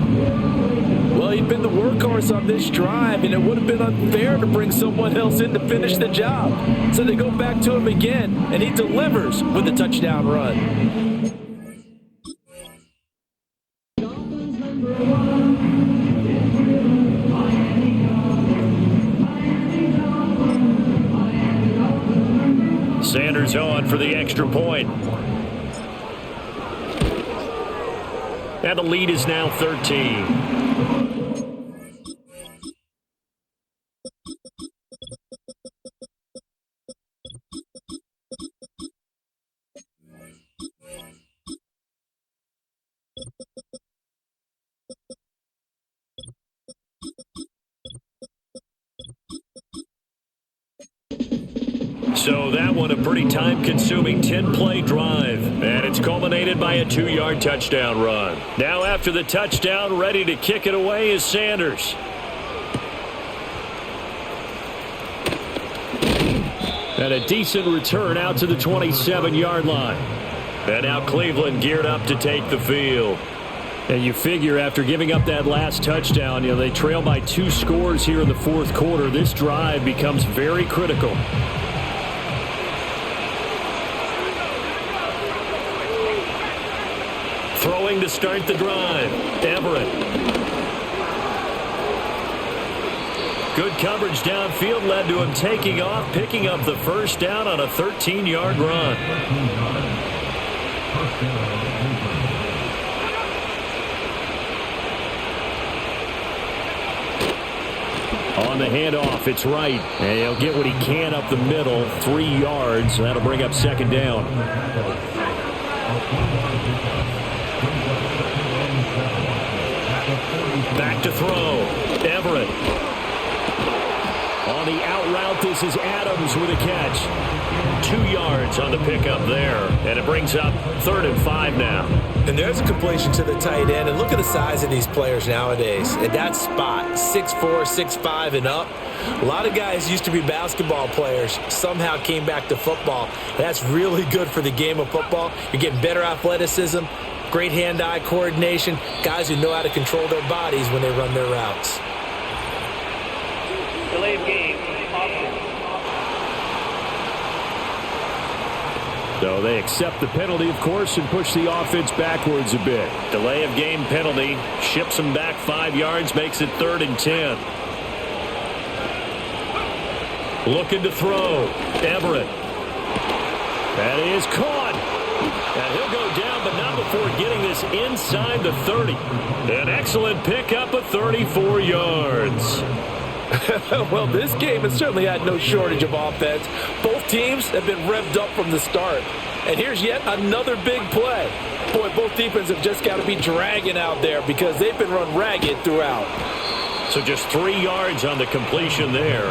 Well, he'd been the workhorse on this drive, and it would have been unfair to bring someone else in to finish the job. So they go back to him again, and he delivers with a touchdown run. Sanders on for the extra point. And the lead is now 13. So that one, a pretty time-consuming 10-play drive. And it's culminated by a 2-yard touchdown run. Now after the touchdown, ready to kick it away is Sanders. And a decent return out to the 27-yard line. And now Cleveland geared up to take the field. And you figure after giving up that last touchdown, they trail by 2 scores here in the fourth quarter. This drive becomes very critical. Throwing to start the drive. Everett. Good coverage downfield led to him taking off, picking up the first down on a 13-yard run. On the handoff, it's right. And he'll get what he can up the middle, 3 yards. That'll bring up second down. Back to throw. Everett. On the out route, this is Adams with a catch. 2 yards on the pickup there. And it brings up 3rd and 5 now. And there's a completion to the tight end. And look at the size of these players nowadays. At that spot, 6'4", 6'5", and up. A lot of guys used to be basketball players, somehow came back to football. That's really good for the game of football. You're getting better athleticism, great hand-eye coordination, guys who know how to control their bodies when they run their routes. Delay of game. So they accept the penalty, of course, and push the offense backwards a bit. Delay of game penalty, ships them back 5 yards, makes it 3rd and 10. Looking to throw. Everett. That is caught. And he'll go down, but not before getting this inside the 30. An excellent pickup of 34 yards. Well, this game has certainly had no shortage of offense. Both teams have been revved up from the start. And here's yet another big play. Boy, both defenses have just got to be dragging out there because they've been run ragged throughout. So just 3 yards on the completion there.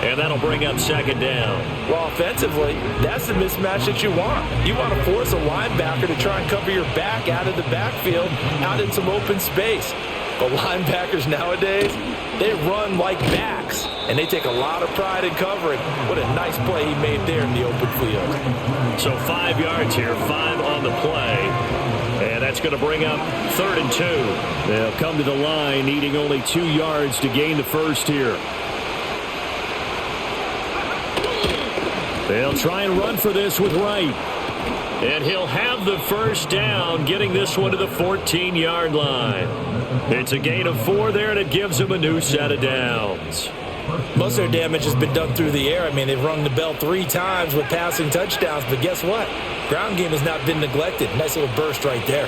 And that'll bring up second down. Well, offensively, that's the mismatch that you want. You want to force a linebacker to try and cover your back out of the backfield, out in some open space. But linebackers nowadays, they run like backs, and they take a lot of pride in covering. What a nice play he made there in the open field. So 5 yards here, 5 on the play. And that's going to bring up 3rd and 2. They'll come to the line needing only 2 yards to gain the first here. They'll try and run for this with Wright. And he'll have the first down, getting this one to the 14-yard line. It's a gain of 4 there, and it gives him a new set of downs. Most of their damage has been done through the air. I mean, they've rung the bell 3 times with passing touchdowns, but guess what? Ground game has not been neglected. Nice little burst right there.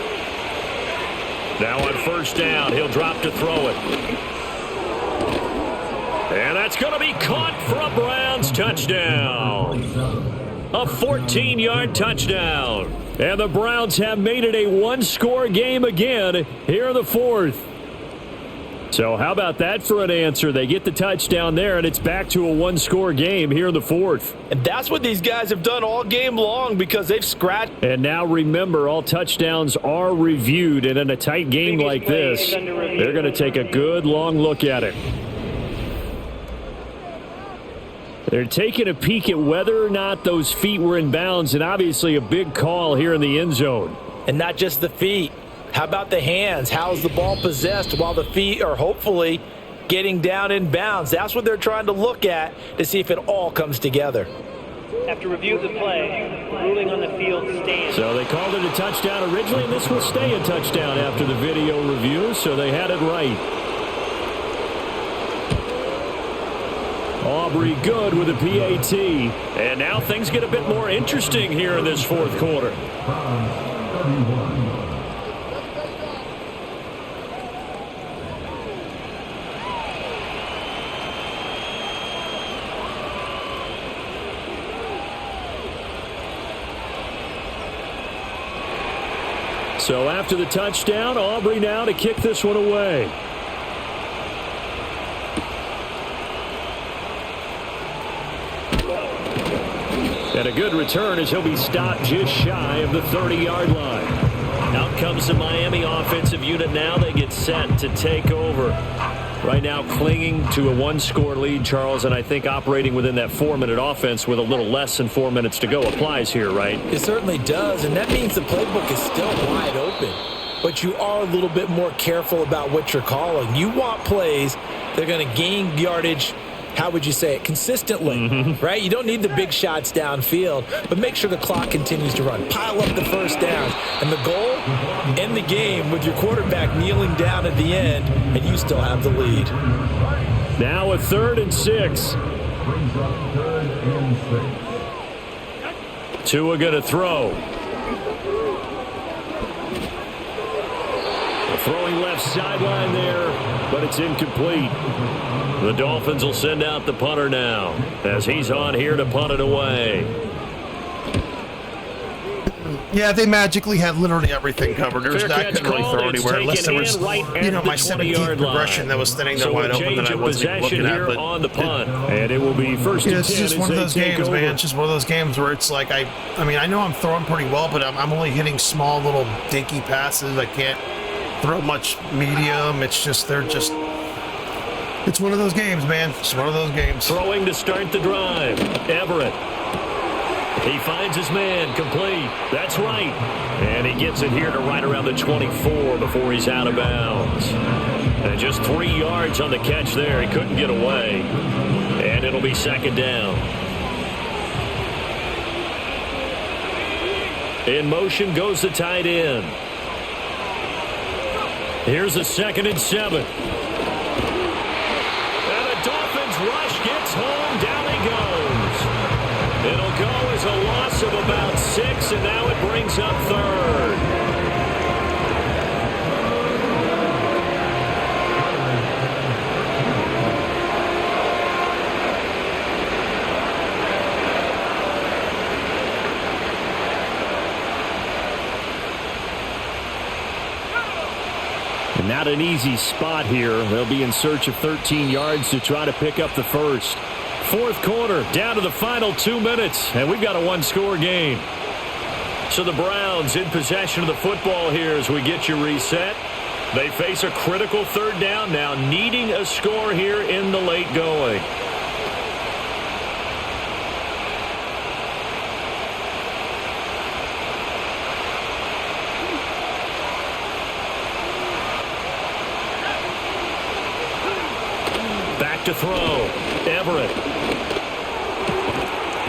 Now on first down, he'll drop to throw it. And that's going to be caught for a Browns touchdown. A 14-yard touchdown. And the Browns have made it a one-score game again here in the fourth. So how about that for an answer? They get the touchdown there, and it's back to a one-score game here in the fourth. And that's what these guys have done all game long because they've scratched. And now remember, all touchdowns are reviewed, and in a tight game like this, they're going to take a good long look at it. They're taking a peek at whether or not those feet were in bounds, and obviously a big call here in the end zone. And not just the feet. How about the hands? How's the ball possessed while the feet are hopefully getting down in bounds? That's what they're trying to look at to see if it all comes together. After review of the play, ruling on the field stands. So they called it a touchdown originally, and this will stay a touchdown after the video review, so they had it right. Aubrey good with a PAT. And now things get a bit more interesting here in this fourth quarter. So after the touchdown, Aubrey now to kick this one away. And a good return as he'll be stopped just shy of the 30-yard line. Out comes the Miami offensive unit now. They get set to take over. Right now clinging to a one-score lead, Charles, and I think operating within that 4-minute offense with a little less than 4 minutes to go applies here, right? It certainly does, and that means the playbook is still wide open. But you are a little bit more careful about what you're calling. You want plays that are going to gain yardage, how would you say it, consistently, right? You don't need the big shots downfield, but make sure the clock continues to run. Pile up the first down. And the goal, end the game with your quarterback kneeling down at the end, and you still have the lead. Now a 3rd and 6. Brings up 3rd and 6. Tua going to throw. Throwing left sideline there, but it's incomplete. The Dolphins will send out the punter now as he's on here to punt it away. Yeah, they magically had literally everything covered. There was Fair not catch couldn't really called. throw It's anywhere unless there taken was, in right at my the 17th 20-yard progression line. that was standing there So wide a open that change I of wasn't even possession looking here at. But on the punt, and it will be first and 10 it's just as one of they those take games, over. man. It's just one of those games where it's like I mean, I know I'm throwing pretty well, but I'm only hitting small little dinky passes. I can't throw much medium. It's just it's one of those games, man. It's one of those games. Throwing to start the drive. Everett. He finds his man, complete. That's right. And he gets it here to right around the 24 before he's out of bounds. And just 3 yards on the catch there. He couldn't get away. And it'll be second down. In motion goes the tight end. Here's a 2nd and 7. And the Dolphins rush gets home. Down he goes. It'll go as a loss of about 6, and now it brings up 3rd. And not an easy spot here. They'll be in search of 13 yards to try to pick up the first. Fourth quarter, down to the final 2 minutes, and we've got a one-score game. So the Browns in possession of the football here as we get you reset. They face a critical 3rd down now, needing a score here in the late going. Back to throw. Everett.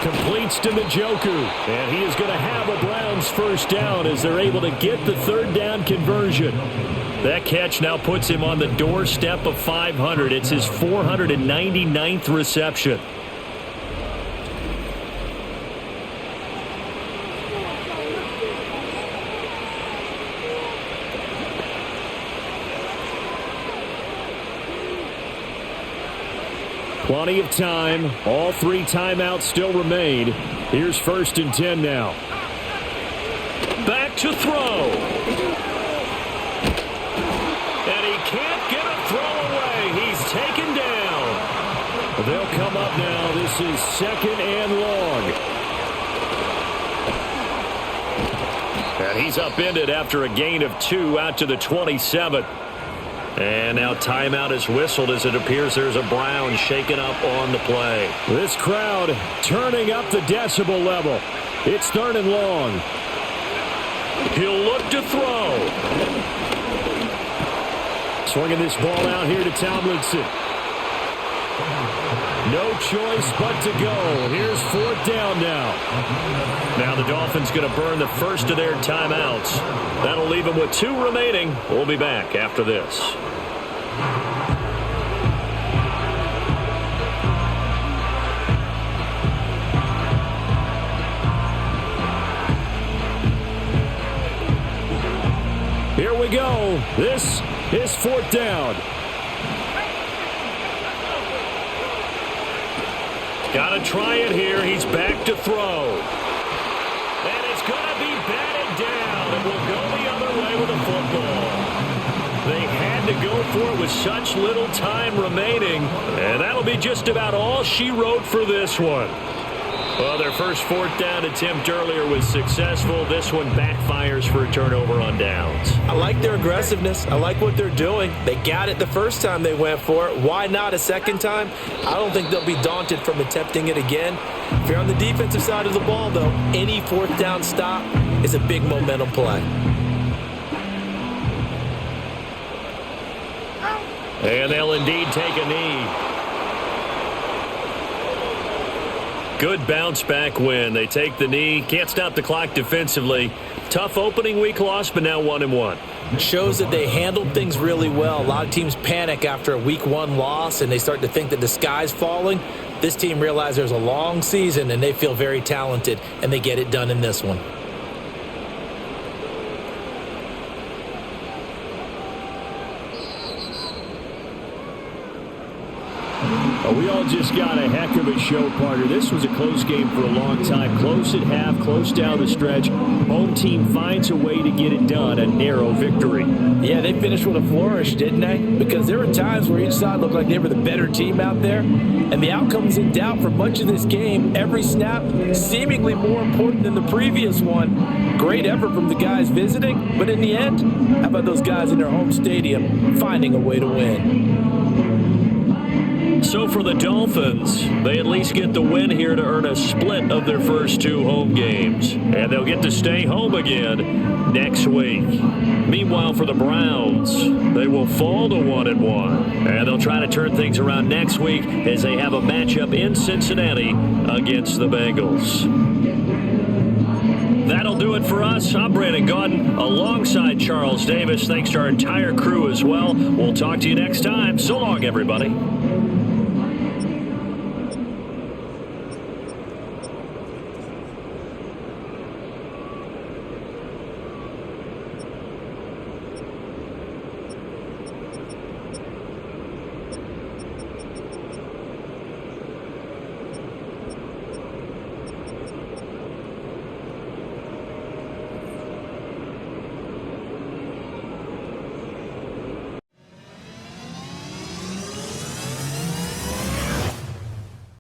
Completes to Njoku. And he is going to have a Browns first down as they're able to get the 3rd down conversion. That catch now puts him on the doorstep of 500. It's his 499th reception. Plenty of time. All 3 timeouts still remain. Here's 1st and 10 now. Back to throw. And he can't get a throw away. He's taken down. They'll come up now. This is 2nd and long. And he's upended after a gain of 2 out to the 27. And now timeout is whistled as it appears there's a Brown shaken up on the play. This crowd turning up the decibel level. It's 3rd and long. He'll look to throw. Swinging this ball out here to Tomlinson. No choice but to go. Here's 4th down now. Now the Dolphins going to burn the first of their timeouts. That'll leave them with 2 remaining. We'll be back after this. Here we go. This is 4th down. Got to try it here. He's back to throw. And it's going to be batted down. And will go the other way with a football. They had to go for it with such little time remaining. And that'll be just about all she wrote for this one. Well, their first 4th down attempt earlier was successful. This one backfires for a turnover on downs. I like their aggressiveness. I like what they're doing. They got it the first time they went for it. Why not a second time? I don't think they'll be daunted from attempting it again. If you're on the defensive side of the ball, though, any 4th down stop is a big momentum play. And they'll indeed take a knee. Good bounce-back win. They take the knee. Can't stop the clock defensively. Tough opening week loss, but now 1-1. It shows that they handled things really well. A lot of teams panic after a week 1 loss, and they start to think that the sky's falling. This team realizes there's a long season, and they feel very talented, and they get it done in this one. We all just got a heck of a show, partner. This was a close game for a long time. Close at half, close down the stretch. Home team finds a way to get it done. A narrow victory. Yeah, they finished with a flourish, didn't they? Because there were times where each side looked like they were the better team out there. And the outcome's in doubt for much of this game. Every snap seemingly more important than the previous one. Great effort from the guys visiting. But in the end, how about those guys in their home stadium finding a way to win? So for the Dolphins, they at least get the win here to earn a split of their first 2 home games. And they'll get to stay home again next week. Meanwhile, for the Browns, they will fall to 1-1. And they'll try to turn things around next week as they have a matchup in Cincinnati against the Bengals. That'll do it for us. I'm Brandon Gaudin alongside Charles Davis. Thanks to our entire crew as well. We'll talk to you next time. So long, everybody.